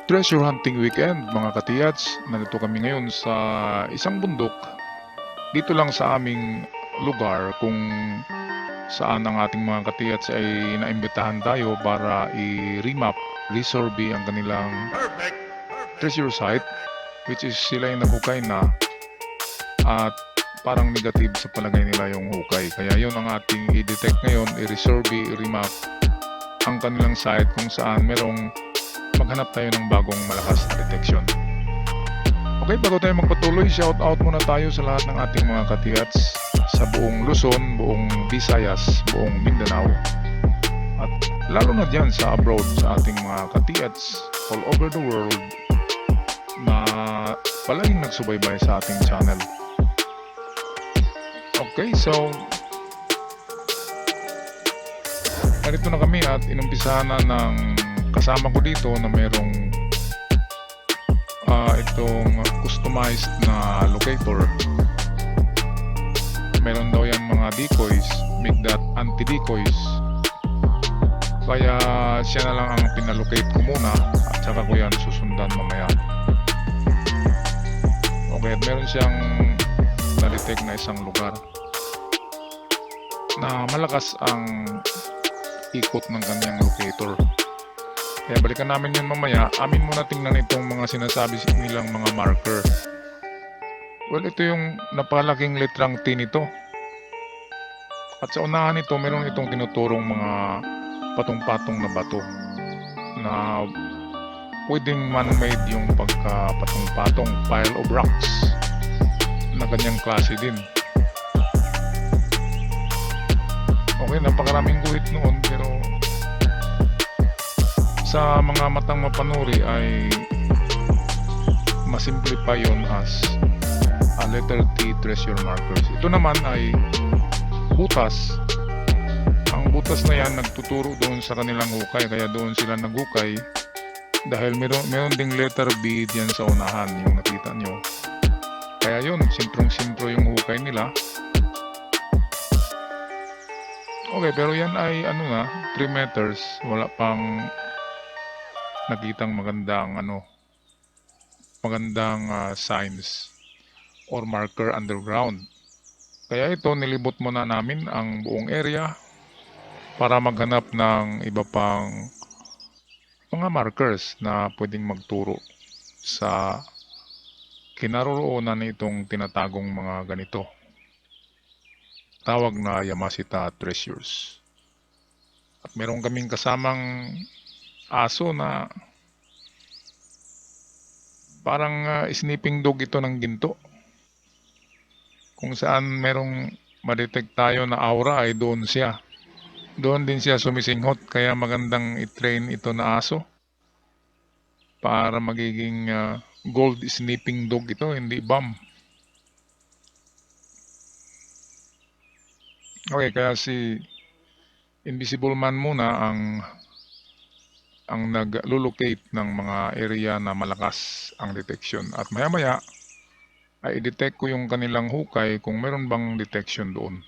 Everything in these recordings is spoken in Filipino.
Treasure hunting weekend mga katiyats. Nandito kami ngayon sa isang bundok dito lang sa aming lugar kung saan ang ating mga katiyats ay naimbitahan tayo para i-remap, resurvey ang kanilang treasure site, which is sila yung naghukay na at parang negative sa palagay nila yung hukay. Kaya yun ang ating i-detect ngayon, i-resurvey, i-remap ang kanilang site kung saan merong maghanap tayo ng bagong malakas na detection. Okay, bago tayo magpatuloy, shout out muna tayo sa lahat ng ating mga katiyats sa buong Luzon, buong Visayas, buong Mindanao, at lalo na dyan sa abroad sa ating mga katiyats all over the world na palaging nagsubaybay sa ating channel. Okay, so narito na kami at inumpisahan na ng kasama ko dito na merong itong customized na locator. Meron daw yan mga decoys, migdat anti-decoys. Kaya siya na lang ang pinalocate ko muna at saka ko yan susundan mamaya. Okay, at meron siyang na-detect na isang lugar na malakas ang ikot ng kanyang locator. Kaya balikan namin yun mamaya. Amin muna tingnan itong mga sinasabi nilang mga marker. Well, ito yung napalaking litrang T nito. At sa unahan nito, meron itong tinuturong mga patong-patong na bato na pwedeng man-made yung pagka-patong-patong pile of rocks na ganyang klase din. Okay, napakaraming guhit noon pero sa mga matang mapanuri ay masimplify yun as a letter T treasure markers. Ito naman ay butas. Ang butas na yan nagtuturo doon sa kanilang hukay, kaya doon sila naghukay dahil meron ding letter B diyan sa unahan yung nakita nyo. Kaya yun, simprong-simpro yung hukay nila. Okay, pero yan ay 3 meters, wala pang nakitang magandang signs or marker underground. Kaya ito, nilibot muna namin ang buong area para maghanap ng iba pang mga markers na pwedeng magturo sa kinaroroonan nitong tinatagong mga ganito. Tawag na Yamashita treasures. At meron kaming kasamang aso na parang sniffing dog ito ng ginto. Kung saan merong madetect tayo na aura ay doon siya. Doon din siya sumisinghot, kaya magandang i-train ito na aso para magiging gold sniffing dog ito, hindi bomb. Okay, kaya si Invisible Man muna ang nag-locate ng mga area na malakas ang detection. At maya-maya ay i-detect ko yung kanilang hukay kung meron bang detection doon.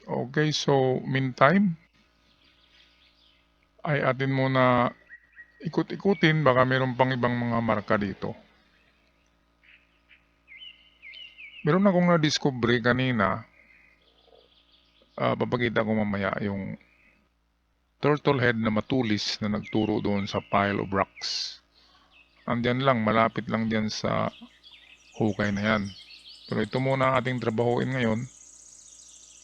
Okay, so meantime ay atin muna ikot-ikutin, baka meron pang ibang mga marka dito. Meron akong na-discovery kanina, papakita ko mamaya yung turtle head na matulis na nagturo doon sa pile of rocks. Andyan lang, malapit lang dyan sa hukay na yan. Pero ito muna ang ating trabahuin ngayon.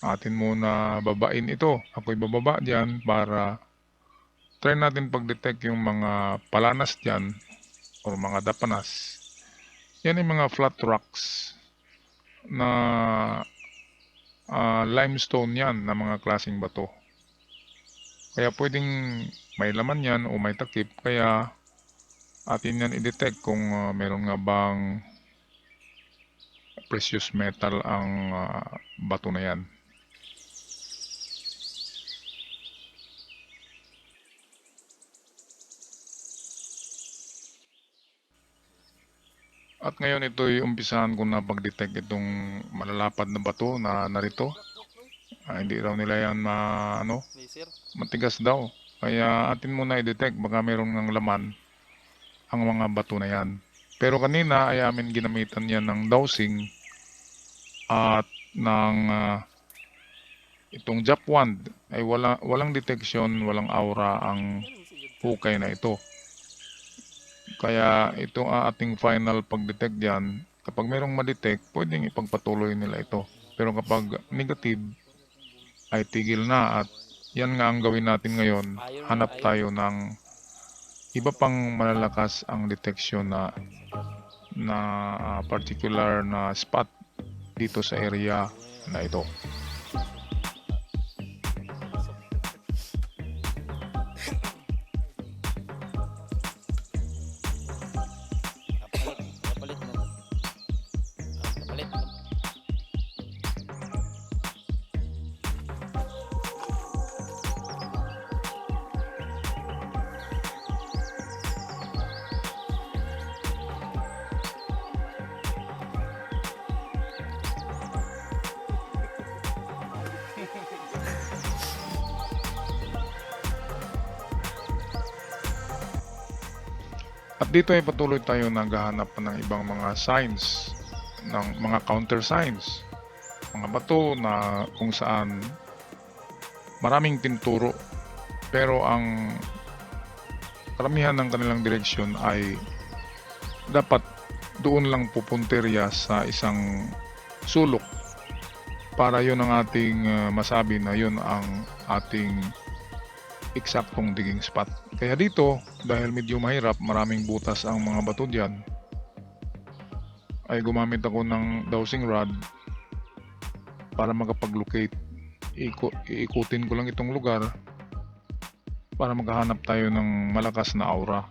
Atin muna babain ito. Ako'y bababa dyan para try natin pag-detect yung mga palanas dyan or mga dapanas. Yan yung mga flat rocks na limestone yan na mga klaseng bato. Kaya pwedeng may laman yan o may takip, kaya atin yan i-detect kung meron nga bang precious metal ang bato na yan. At ngayon ito'y umpisahan ko na pag-detect itong malalapad na bato na narito. Hindi raw nila yan matigas daw. Kaya atin muna i-detect baka meron ng laman ang mga bato na yan. Pero kanina ay amin ginamitan yan ng dowsing at ng itong Jap wand ay walang detection, walang aura ang hukay na ito. Kaya ito ang ating final pag-detect dyan. Kapag merong ma-detect, pwedeng ipagpatuloy nila ito. Pero kapag negative, ay tigil na at yan nga ang gawin natin ngayon. Hanap tayo ng iba pang malalakas ang detection na particular na spot dito sa area na ito. Kapalit mo. Kapalit mo. At dito ay patuloy tayo naghahanap ng ibang mga signs, ng mga counter signs, mga bato na kung saan maraming tinturo pero ang karamihan ng kanilang direksyon ay dapat doon lang pupunterya sa isang sulok para yun ang ating masabi na yun ang ating eksaktong digging spot. Kaya dito, dahil medyo mahirap, maraming butas ang mga bato dyan, ay gumamit ako ng dowsing rod para makapag-locate. Iikutin ko lang itong lugar para maghahanap tayo ng malakas na aura.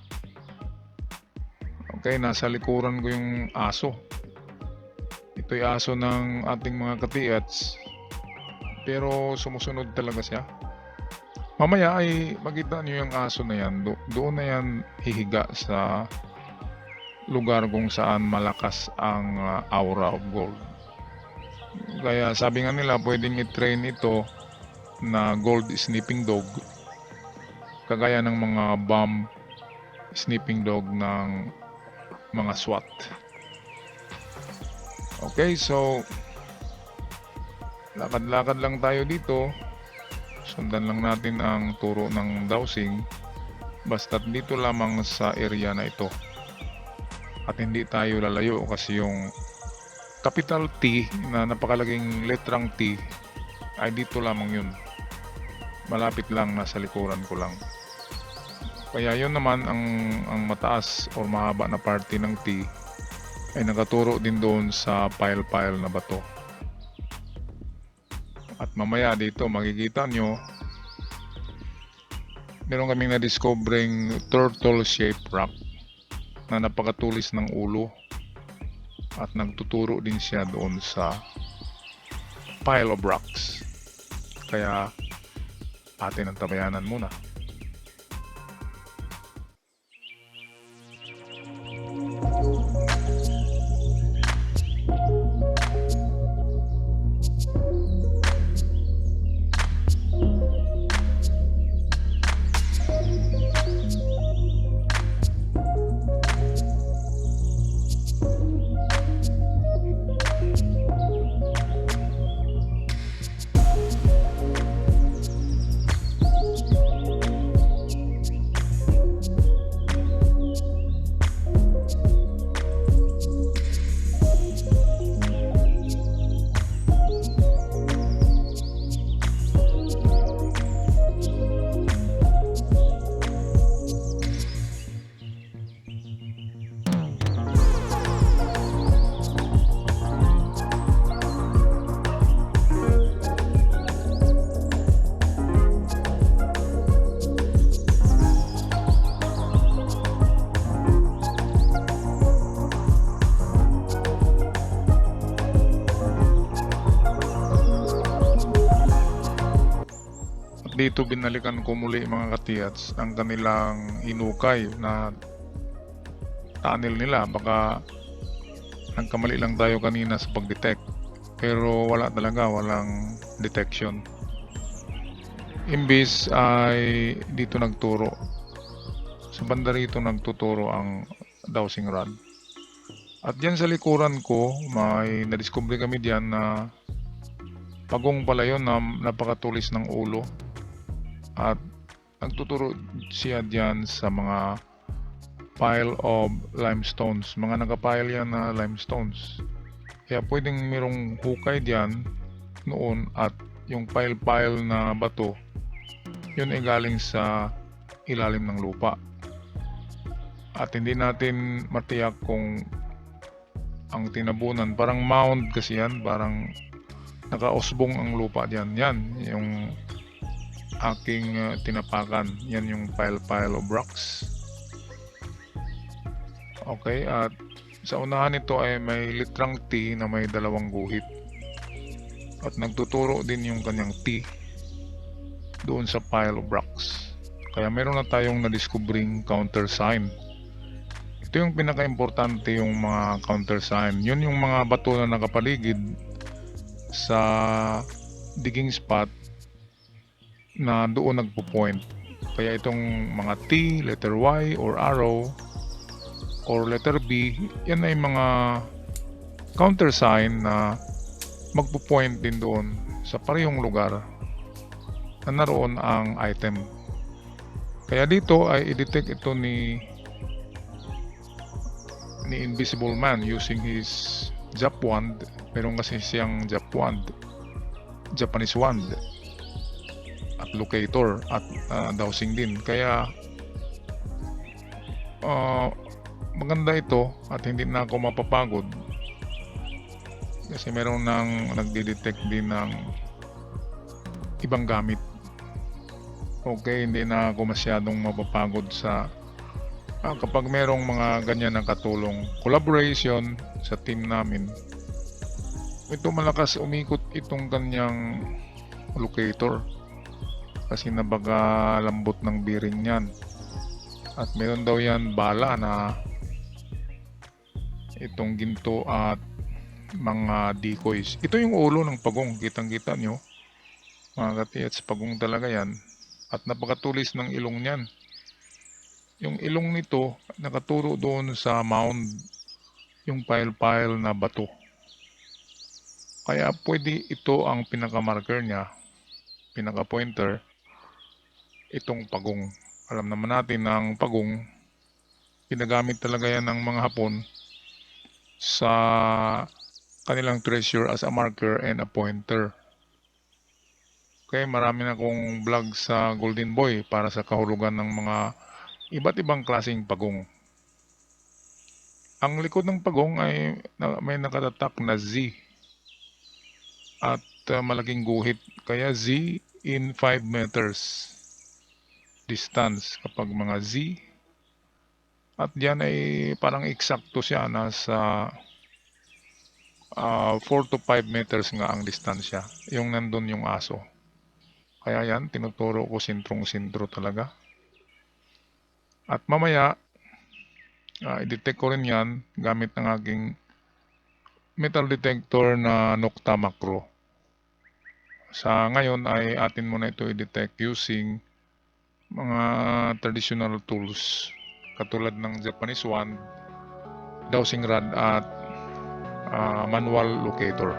Okay, nasa likuran ko yung aso. Ito'y aso ng ating mga katiats, pero sumusunod talaga siya. Mamaya ay makita nyo yung aso na yan. Doon na yan hihiga sa lugar kung saan malakas ang aura of gold. Kaya sabi nga nila pwedeng i-train ito na gold sniffing dog. Kagaya ng mga bomb sniffing dog ng mga SWAT. Okay, so lakad-lakad lang tayo dito. Sundan lang natin ang turo ng dowsing basta't dito lamang sa area na ito. At hindi tayo lalayo kasi yung capital T na napakalaging letrang T ay dito lamang yun. Malapit lang, nasa likuran ko lang. Kaya yun naman ang mataas o mahaba na parte ng T ay nakaturo din doon sa pile-pile na bato. At mamaya dito makikita nyo meron kaming na-discovering turtle-shaped rock na napakatulis ng ulo at nagtuturo din siya doon sa pile of rocks. Kaya atin ang tabayanan muna. Dito binalikan ko muli mga katiyats ang kanilang hinukay na tunnel nila. Baka nagkamali lang tayo kanina sa pag-detect pero wala talaga, walang detection. Imbis ay dito nagturo. Sa banda rito nagtuturo ang dowsing rod. At diyan sa likuran ko, may nadiskubre kami diyan na pagong pala yun na napakatulis ng ulo. At nagtuturo siya diyan sa mga pile of limestones. Mga nakapile yan na limestones. Kaya pwedeng merong hukay diyan noon at yung pile-pile na bato, yun ay galing sa ilalim ng lupa. At hindi natin matiyak kung ang tinabunan, parang mound kasi yan, parang nakausbong ang lupa diyan. Yan, yung aking tinapakan. Yan yung pile of rocks. Okay, at sa unahan nito ay may litrang T na may dalawang guhit. At nagtuturo din yung kanyang T doon sa pile of rocks. Kaya meron na tayong nadiskubring countersign. Ito yung pinaka-importante, yung mga countersign. Yun yung mga bato na nakapaligid sa digging spot na doon nagpo-point. Kaya itong mga T, letter Y, or arrow, or letter B, yan ay mga countersign na magpo-point din doon sa parehong lugar na naroon ang item. Kaya dito ay i-detect ito ni Invisible Man using his Jap wand. Meron kasi siyang Jap wand, Japanese wand, at locator, at dowsing din. Kaya maganda ito at hindi na ako mapapagod kasi meron nang nagdi-detect din ng ibang gamit. Okay, hindi na ako masyadong mapapagod sa kapag merong mga ganyan na katulong collaboration sa team namin. Ito malakas umikot itong kanyang locator kasi nabaga lambot ng bearing yan. At meron daw yan bala na itong ginto at mga decoys. Ito yung ulo ng pagong, kitang-kita nyo mga katiyats, pagong talaga yan. At napakatulis ng ilong niyan. Yung ilong nito nakaturo doon sa mound, yung pile na bato. Kaya pwede ito ang pinaka-marker niya, pinaka-pointer, itong pagong. Alam naman natin na ang pagong, ginagamit talaga yan ng mga Hapon sa kanilang treasure as a marker and a pointer. Okay, marami na akong vlog sa Golden Boy para sa kahulugan ng mga iba't ibang klaseng pagong. Ang likod ng pagong ay may nakatatak na Z at malaking guhit, kaya Z in 5 meters distance kapag mga Z. At diyan ay parang eksakto siya, nasa 4 to 5 meters nga ang distansya yung nandun yung aso. Kaya yan, tinuturo ko sentrong-sentro talaga. At mamaya, i-detect ko rin yan gamit ng aking metal detector na Nokta Macro. Sa ngayon ay atin muna ito i-detect using mga traditional tools katulad ng Japanese wand, dowsing rod at manual locator.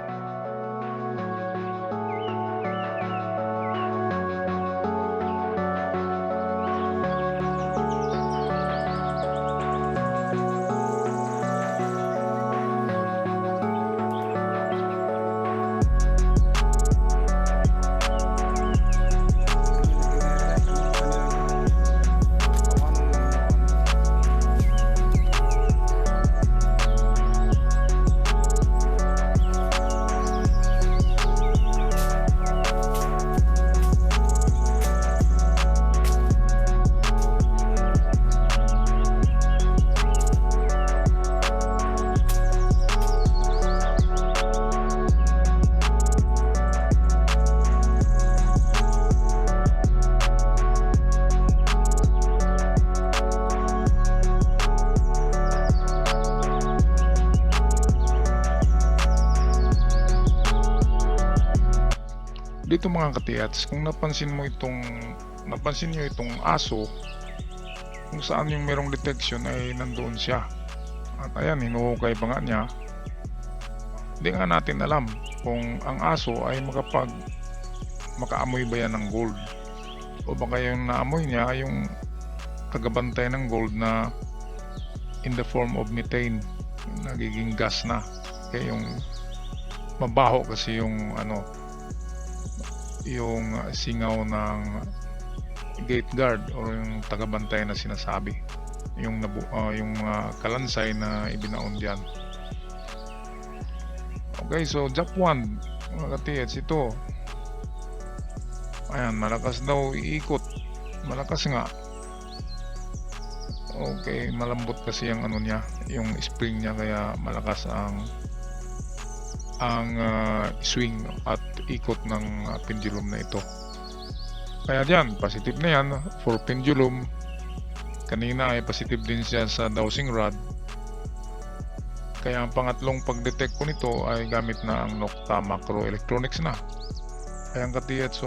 dito mga katiyats, kung napansin nyo itong aso, kung saan yung merong detection ay nandoon siya. At ayan, hinuhukay pa nga niya. Hindi nga natin alam kung ang aso ay makaamoy ba yan ng gold, o baka yung naamoy niya ay yung tagabantay ng gold na in the form of methane, yung nagiging gas na. Kaya yung mabaho kasi yung singaw ng gate guard or yung tagabantay na sinasabi, yung kalansay na ibinaon diyan. Okay, so Jack 1 mga katiyats, ito ayan, malakas daw iikot, malakas nga. Okay, malambot kasi yung niya, yung spring niya, kaya malakas ang swing at ikot ng pendulum na ito. Kaya diyan, positive na yan for pendulum. Kanina ay positive din siya sa dowsing rod. Kaya ang pangatlong pag-detect ko nito ay gamit na ang Nocta Macro Electronics na. Kaya ang katiyats,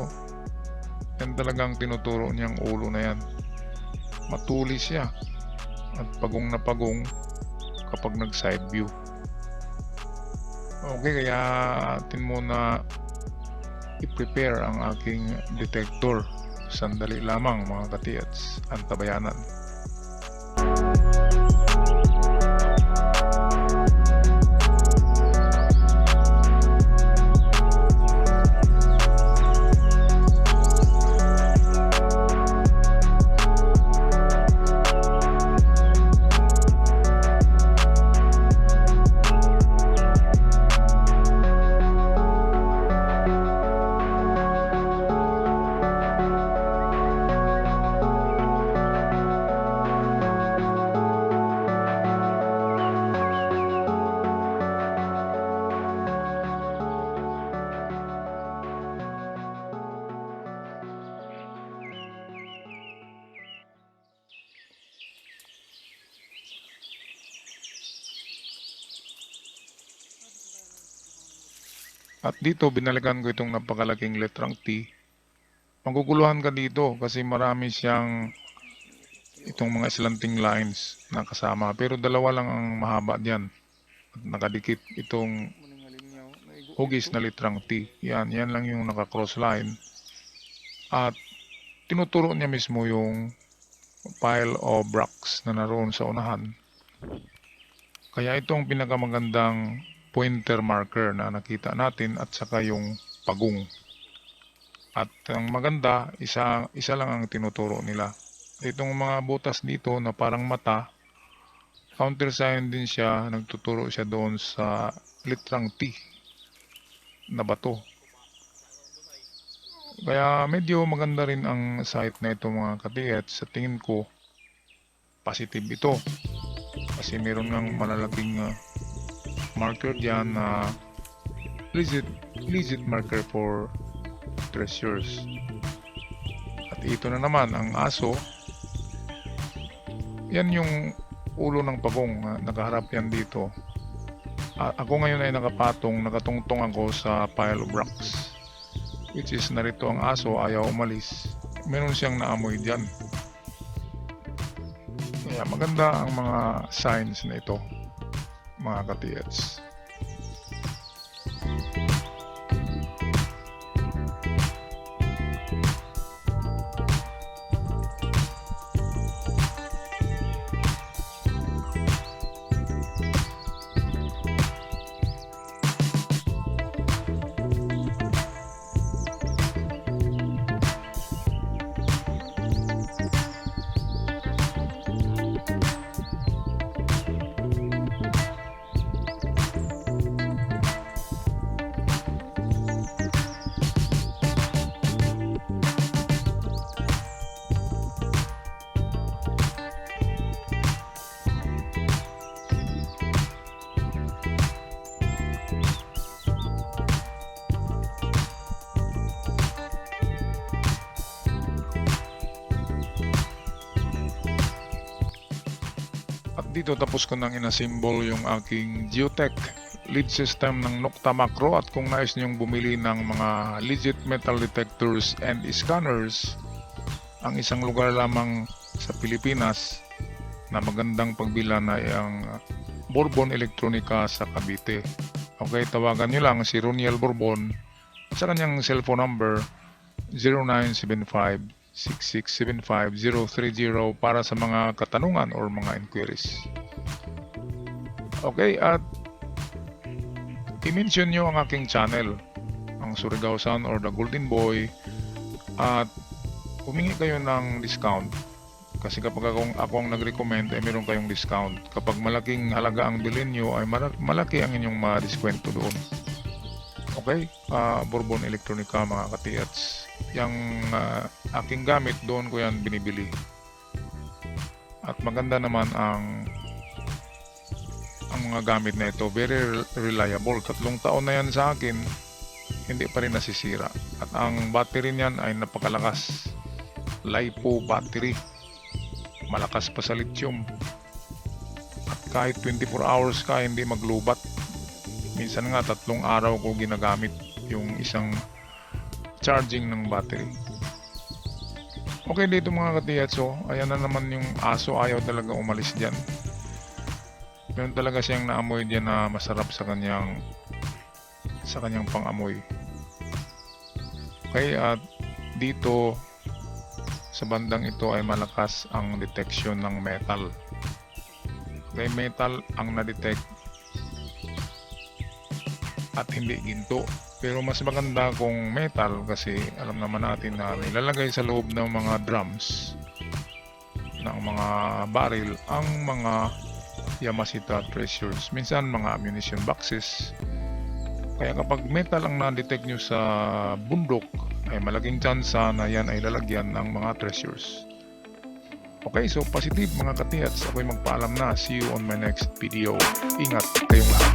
yan talagang tinuturo niyang ulo na yan. Matulis siya at pagong na pagong kapag nag side view. Okay, kaya atin muna i-prepare ang aking detector. Sandali lamang mga katiyats, antabayanan. At dito, binalikan ko itong napakalaking letrang T. Maguguluhan ka dito kasi marami siyang itong mga slanting lines na kasama. Pero dalawa lang ang mahaba diyan. At nakadikit itong hugis na letrang T. Yan lang yung naka-cross line. At tinuturo niya mismo yung pile of rocks na naroon sa unahan. Kaya itong pinakamagandang pointer marker na nakita natin, at saka yung pagong. At ang maganda, isa lang ang tinuturo nila. Itong mga butas dito na parang mata, countersign din siya, nagtuturo siya doon sa litrang T na bato. Kaya medyo maganda rin ang site na ito mga katiyats. Sa tingin ko, positive ito. Kasi meron ng malalaking marker diyan na legit marker for treasures. At ito na naman ang aso. Yan yung ulo ng pagong, nakaharap yan dito. Ako ngayon ay nakatungtong ako sa pile of rocks, which is narito ang aso, ayaw umalis. Meron siyang naamoy diyan. Kaya maganda ang mga signs na ito mga katiyats. Dito tapos ko nang inasymbol yung aking geotech lead system ng Nokta Macro, at kung nais niyong bumili ng mga legit metal detectors and scanners, ang isang lugar lamang sa Pilipinas na magandang pagbilan ay ang Bourbon Electronica sa Cavite. Okay, tawagan nyo lang si Roniel Bourbon sa kanyang cellphone number 0975-6675-030 para sa mga katanungan or mga inquiries. Okay, at i-mention nyo ang aking channel, ang Surigao Sun or The Golden Boy, at humingi kayo ng discount. Kasi kapag ako ang nag-recommend ay meron kayong discount. Kapag malaking halaga ang bilhin nyo ay malaki ang inyong madiskwento doon. Okay, Bourbon Electronica mga katiyats. Yung aking gamit doon ko yan binibili. At maganda naman ang mga gamit na ito. Very reliable. 3 taon na yan sa akin. Hindi pa rin nasisira. At ang battery niyan ay napakalakas. LiPo battery. Malakas pa sa lithium. At kahit 24 hours ka hindi maglubat. Minsan nga 3 araw ko ginagamit yung isang charging ng battery. Okay, dito mga katiyats, so ayan na naman yung aso, ayaw talaga umalis dyan. Meron talaga siyang naamoy dyan na masarap sa kanyang pangamoy. Okay, at dito sa bandang ito ay malakas ang detection ng metal. Okay, metal ang na-detect at hindi ginto. Pero mas maganda kung metal kasi alam naman natin na nilalagay sa loob ng mga drums ng mga barrel ang mga Yamashita treasures. Minsan mga ammunition boxes. Kaya kapag metal ang na-detect nyo sa bundok ay malaking tsansa na yan ay lalagyan ng mga treasures. Okay, so positive mga katiyats. Ako'y magpaalam na. See you on my next video. Ingat kayong lahat.